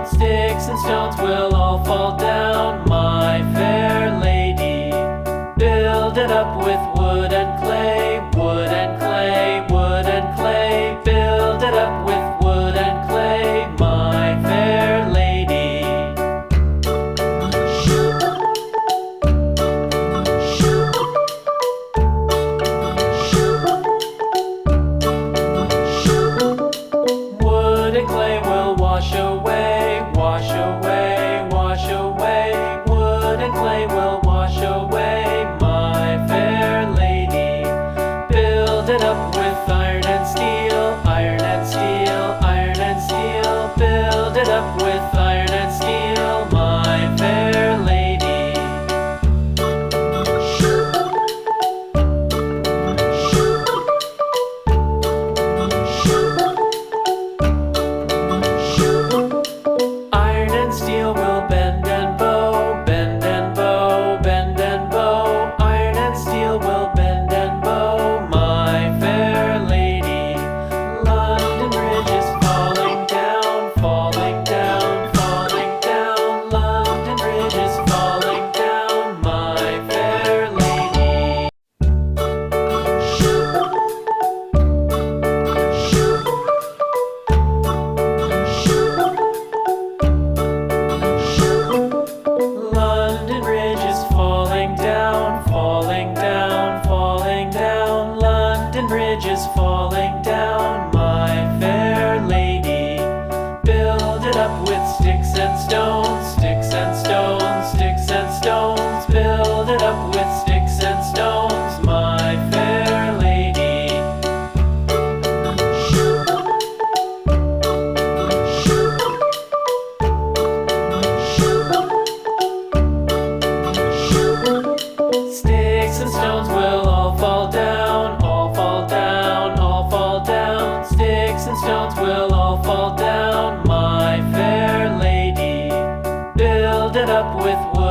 down. Sticks and stones will all fall down, my fair lady. Build it up with wood and clay, wood and clay, wood and clay. Build it up with wood and clay, my fair lady. Wood and clay will wash away, wash away, wash away. Wood and clay will wash away, my fair lady. Build it up with iron and steel, iron and steel, iron and steel. Build it up with iron and steel, my fair lady. Iron and steel will bend and bow, bend and bow, bend and bow. Iron and steel will bend and bow, my fair lady. London Bridge is falling down, falling down, falling down. London Bridge is falling down, my fair lady. London Bridge is falling down, falling down, falling down. London Bridge is falling down, my fair lady. Build it up with sticks and stones, sticks and stones, sticks and stones. Build it up with sticks and stones, my fair lady. Sticks and stones will all fall down, all fall down, all fall down. Sticks and stones will all fall down, my fair lady. Build it up with wood